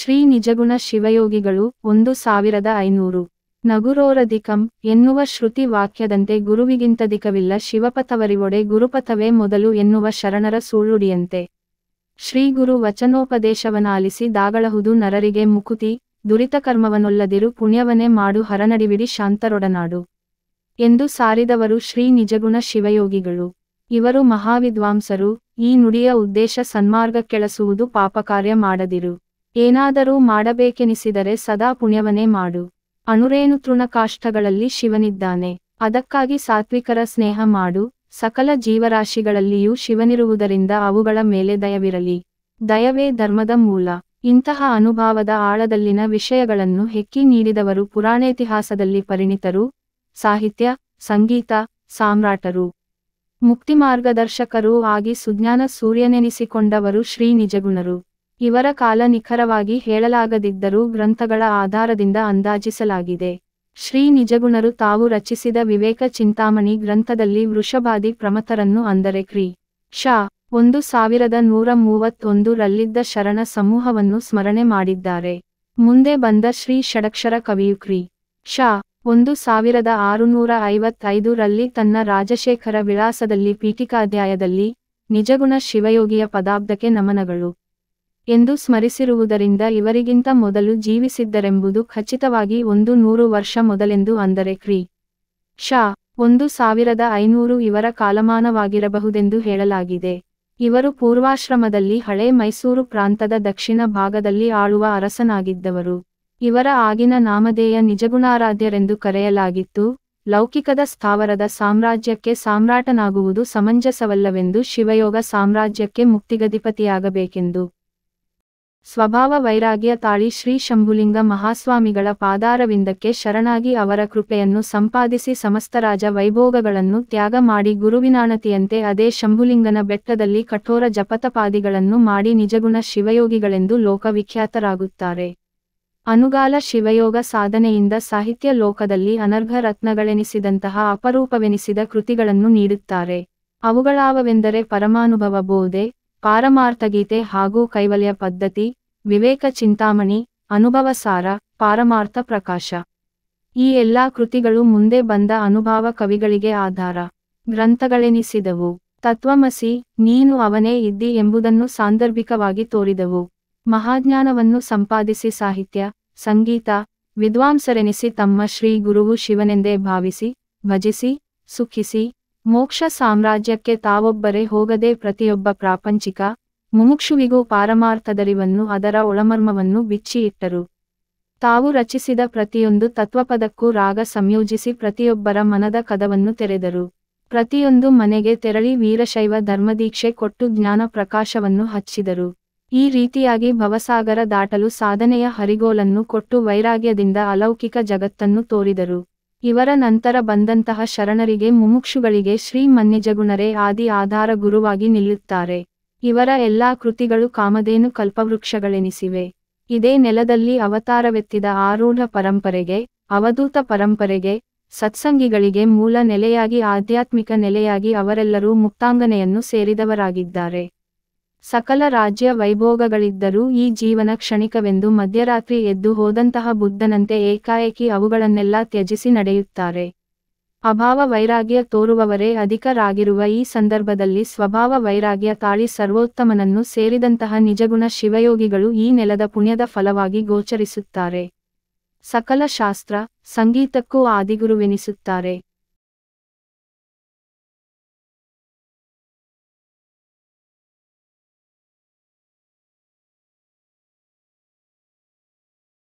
ಶ್ರೀ ನಿಜಗುಣ ಶಿವಯೋಗಿಗಳು 1500 ನಗುರೋರಧಿಕಂ ಎನ್ನುವ ಶ್ರುತಿ ವಾಕ್ಯದಂತೆ ಗುರುವಿಗಿಂತಧಿಕವಿಲ್ಲ ಶಿವಪಥವರಿವೊಡೆ ಗುರುಪಥವೇ ಮೊದಲು ಎನ್ನುವ ಶರಣರ ಸುಳ್ಳುಡಿಯಂತೆ ಶ್ರೀ ಗುರು ವಚನೋಪದೇಶವನಾಲಿಸಿ ದಾಗಳಹುದು ನರರಿಗೆ ಮುಕುತಿ ದುರಿತಕರ್ಮವನೊಲ್ಲದಿರು ಪುಣ್ಯವನೇ ಮಾಡು ಹರನಡಿವಿಡಿ ಶಾಂತರೊಡನಾಡು ಎಂದು ಸಾರಿದವರು ಶ್ರೀ ನಿಜಗುಣ ಶಿವಯೋಗಿಗಳು. ಇವರು ಮಹಾವಿದ್ವಾಂಸರು. ಈ ನುಡಿಯ ಉದ್ದೇಶ ಸನ್ಮಾರ್ಗಕ್ಕೆಳಸುವುದು, ಪಾಪಕಾರ್ಯ ಮಾಡದಿರು. ಏನಾದರೂ ಮಾಡಬೇಕೆನಿಸಿದರೆ ಸದಾ ಪುಣ್ಯವನೇ ಮಾಡು. ಅಣುರೇಣು ತೃಣಕಾಷ್ಠಗಳಲ್ಲಿ ಶಿವನಿದ್ದಾನೆ. ಅದಕ್ಕಾಗಿ ಸಾತ್ವಿಕರ ಸ್ನೇಹ ಮಾಡು. ಸಕಲ ಜೀವರಾಶಿಗಳಲ್ಲಿಯೂ ಶಿವನಿರುವುದರಿಂದ ಅವುಗಳ ಮೇಲೆ ದಯವಿರಲಿ. ದಯವೇ ಧರ್ಮದ ಮೂಲ. ಇಂತಹ ಅನುಭಾವದ ಆಳದಲ್ಲಿನ ವಿಷಯಗಳನ್ನು ಹೆಕ್ಕಿ ನೀಡಿದವರು ಪುರಾಣೇತಿಹಾಸದಲ್ಲಿ ಪರಿಣಿತರು, ಸಾಹಿತ್ಯ, ಸಂಗೀತ ಸಾಮ್ರಾಟರು, ಮುಕ್ತಿಮಾರ್ಗದರ್ಶಕರೂ ಆಗಿ ಸುಜ್ಞಾನ ಸೂರ್ಯನೆನಿಸಿಕೊಂಡವರು ಶ್ರೀ ನಿಜಗುಣರು. ಇವರ ಕಾಲ ನಿಖರವಾಗಿ ಹೇಳಲಾಗದಿದ್ದರೂ ಗ್ರಂಥಗಳ ಆಧಾರದಿಂದ ಅಂದಾಜಿಸಲಾಗಿದೆ. ಶ್ರೀ ನಿಜಗುಣರು ತಾವು ರಚಿಸಿದ ವಿವೇಕ ಚಿಂತಾಮಣಿ ಗ್ರಂಥದಲ್ಲಿ ವೃಷಭಾದಿ ಪ್ರಮಥರನ್ನು ಅಂದರೆ ಕ್ರಿ. ಶ. 1131 ರಲ್ಲಿದ್ದ ಶರಣ ಸಮೂಹವನ್ನು ಸ್ಮರಣೆ ಮಾಡಿದ್ದಾರೆ. ಮುಂದೆ ಬಂದ ಶ್ರೀ ಷಡಕ್ಷರ ಕವಿಯು ಕ್ರಿ. ಶ. 1655 ರಲ್ಲಿ ತನ್ನ ರಾಜಶೇಖರ ವಿಳಾಸದಲ್ಲಿ ಪೀಠಿಕಾಧ್ಯಾಯದಲ್ಲಿ ನಿಜಗುಣ ಶಿವಯೋಗಿಯ ಪದಾಬ್ದಕ್ಕೆ ನಮನಗಳು ಎಂದು ಸ್ಮರಿಸಿರುವುದರಿಂದ ಇವರಿಗಿಂತ ಮೊದಲು ಜೀವಿಸಿದ್ದರೆಂಬುದು ಖಚಿತವಾಗಿ 100 ವರ್ಷ ಮೊದಲೆಂದು ಅಂದರೆ ಕ್ರಿ. ಶ. 1500 ಇವರ ಕಾಲಮಾನವಾಗಿರಬಹುದೆಂದು ಹೇಳಲಾಗಿದೆ. ಇವರು ಪೂರ್ವಾಶ್ರಮದಲ್ಲಿ ಹಳೆ ಮೈಸೂರು ಪ್ರಾಂತದ ದಕ್ಷಿಣ ಭಾಗದಲ್ಲಿ ಆಳುವ ಅರಸನಾಗಿದ್ದವರು. ಇವರ ಆಗಿನ ನಾಮಧೇಯ ನಿಜಗುಣಾರಾಧ್ಯರೆಂದು ಕರೆಯಲಾಗಿತ್ತು. ಲೌಕಿಕದ ಸ್ಥಾವರದ ಸಾಮ್ರಾಜ್ಯಕ್ಕೆ ಸಾಮ್ರಾಟನಾಗುವುದು ಸಮಂಜಸವಲ್ಲವೆಂದು, ಶಿವಯೋಗ ಸಾಮ್ರಾಜ್ಯಕ್ಕೆ ಮುಕ್ತಿಗಧಿಪತಿಯಾಗಬೇಕೆಂದು ಸ್ವಭಾವ ವೈರಾಗ್ಯ ತಾಳಿ ಶ್ರೀ ಶಂಭುಲಿಂಗ ಮಹಾಸ್ವಾಮಿಗಳ ಪಾದಾರವಿಂದಕ್ಕೆ ಶರಣಾಗಿ ಅವರ ಕೃಪೆಯನ್ನು ಸಂಪಾದಿಸಿ ಸಮಸ್ತರಾಜ ವೈಭೋಗಗಳನ್ನು ತ್ಯಾಗ ಮಾಡಿ ಗುರುವಿನಾಣತಿಯಂತೆ ಅದೇ ಶಂಭುಲಿಂಗನ ಬೆಟ್ಟದಲ್ಲಿ ಕಠೋರ ಜಪತಪಾದಿಗಳನ್ನು ಮಾಡಿ ನಿಜಗುಣ ಶಿವಯೋಗಿಗಳೆಂದು ಲೋಕವಿಖ್ಯಾತರಾಗುತ್ತಾರೆ. ಅನುಗಾಲ ಶಿವಯೋಗ ಸಾಧನೆಯಿಂದ ಸಾಹಿತ್ಯ ಲೋಕದಲ್ಲಿ ಅನರ್ಘ ರತ್ನಗಳೆನಿಸಿದಂತಹ ಅಪರೂಪವೆನಿಸಿದ ಕೃತಿಗಳನ್ನು ನೀಡುತ್ತಾರೆ. ಅವುಗಳಾವವೆಂದರೆ ಪರಮಾನುಭವ ಬೋಧೆ, ಪಾರಮಾರ್ಥಗೀತೆ ಹಾಗೂ ಕೈವಲ್ಯ ಪದ್ಧತಿ, ವಿವೇಕ ಚಿಂತಾಮಣಿ, ಅನುಭವಸಾರ, ಪಾರಮಾರ್ಥ ಪ್ರಕಾಶ. ಈ ಎಲ್ಲಾ ಕೃತಿಗಳು ಮುಂದೆ ಬಂದ ಅನುಭಾವ ಕವಿಗಳಿಗೆ ಆಧಾರ ಗ್ರಂಥಗಳೆನಿಸಿದವು. ತತ್ವಮಸಿ, ನೀನು ಅವನೇ ಇದ್ದಿ ಎಂಬುದನ್ನು ಸಾಂದರ್ಭಿಕವಾಗಿ ತೋರಿದವು. ಮಹಾಜ್ಞಾನವನ್ನು ಸಂಪಾದಿಸಿ ಸಾಹಿತ್ಯ, ಸಂಗೀತ ವಿದ್ವಾಂಸರೆನಿಸಿ ತಮ್ಮ ಶ್ರೀ ಗುರುವು ಶಿವನೆಂದೇ ಭಾವಿಸಿ, ಭಜಿಸಿ, ಸುಖಿಸಿ, ಮೋಕ್ಷ ಸಾಮ್ರಾಜ್ಯಕ್ಕೆ ತಾವೊಬ್ಬರೇ ಹೋಗದೆ ಪ್ರತಿಯೊಬ್ಬ ಪ್ರಾಪಂಚಿಕ ಮುಮುಕ್ಷುವಿಗೂ ಪಾರಮಾರ್ಥದರಿವನ್ನು ಅದರ ಒಳಮರ್ಮವನ್ನು ಬಿಚ್ಚಿ ಇಟ್ಟರು. ತಾವು ರಚಿಸಿದ ಪ್ರತಿಯೊಂದು ತತ್ವಪದಕ್ಕೂ ರಾಗ ಸಂಯೋಜಿಸಿ ಪ್ರತಿಯೊಬ್ಬರ ಮನದ ಕದವನ್ನು ತೆರೆದರು. ಪ್ರತಿಯೊಂದು ಮನೆಗೆ ತೆರಳಿ ವೀರಶೈವ ಧರ್ಮದೀಕ್ಷೆ ಕೊಟ್ಟು ಜ್ಞಾನ ಪ್ರಕಾಶವನ್ನು ಹಚ್ಚಿದರು. ಈ ರೀತಿಯಾಗಿ ಭವಸಾಗರ ದಾಟಲು ಸಾಧನೆಯ ಹರಿಗೋಲನ್ನು ಕೊಟ್ಟು ವೈರಾಗ್ಯದಿಂದ ಅಲೌಕಿಕ ಜಗತ್ತನ್ನು ತೋರಿದರು. ಇವರ ನಂತರ ಬಂದಂತಹ ಶರಣರಿಗೆ ಮುಮುಕ್ಷುಗಳಿಗೆ ಶ್ರೀ ಮನ್ನಿಜಗುಣರೇ ಆದಿ ಆಧಾರ ಗುರುವಾಗಿ ನಿಲ್ಲುತ್ತಾರೆ. ಇವರ ಎಲ್ಲಾ ಕೃತಿಗಳು ಕಾಮಧೇನು ಕಲ್ಪವೃಕ್ಷಗಳೆನಿಸಿವೆ. ಇದೇ ನೆಲದಲ್ಲಿ ಅವತಾರವೆತ್ತಿದ ಆರೂಢ ಪರಂಪರೆಗೆ, ಅವಧೂತ ಪರಂಪರೆಗೆ, ಸತ್ಸಂಗಿಗಳಿಗೆ ಮೂಲ ನೆಲೆಯಾಗಿ ಆಧ್ಯಾತ್ಮಿಕ ನೆಲೆಯಾಗಿ ಅವರೆಲ್ಲರೂ ಮುಕ್ತಾಂಗನೆಯನ್ನು ಸೇರಿದವರಾಗಿದ್ದಾರೆ. ಸಕಲ ರಾಜ್ಯ ವೈಭೋಗಗಳಿದ್ದರೂ ಈ ಜೀವನ ಕ್ಷಣಿಕವೆಂದು ಮಧ್ಯರಾತ್ರಿ ಎದ್ದು ಹೋದಂತಹ ಬುದ್ಧನಂತೆ ಏಕಾಏಕಿ ಅವುಗಳನ್ನೆಲ್ಲ ತ್ಯಜಿಸಿ ನಡೆಯುತ್ತಾರೆ. ಅಭಾವ ವೈರಾಗ್ಯ ತೋರುವವರೇ ಅಧಿಕರಾಗಿರುವ ಈ ಸಂದರ್ಭದಲ್ಲಿ ಸ್ವಭಾವ ವೈರಾಗ್ಯ ತಾಳಿ ಸರ್ವೋತ್ತಮನನ್ನು ಸೇರಿದಂತಹ ನಿಜಗುಣ ಶಿವಯೋಗಿಗಳು ಈ ನೆಲದ ಪುಣ್ಯದ ಫಲವಾಗಿ ಗೋಚರಿಸುತ್ತಾರೆ. ಸಕಲ ಶಾಸ್ತ್ರ, ಸಂಗೀತಕ್ಕೂ ಆದಿಗುರುವೆನಿಸುತ್ತಾರೆ.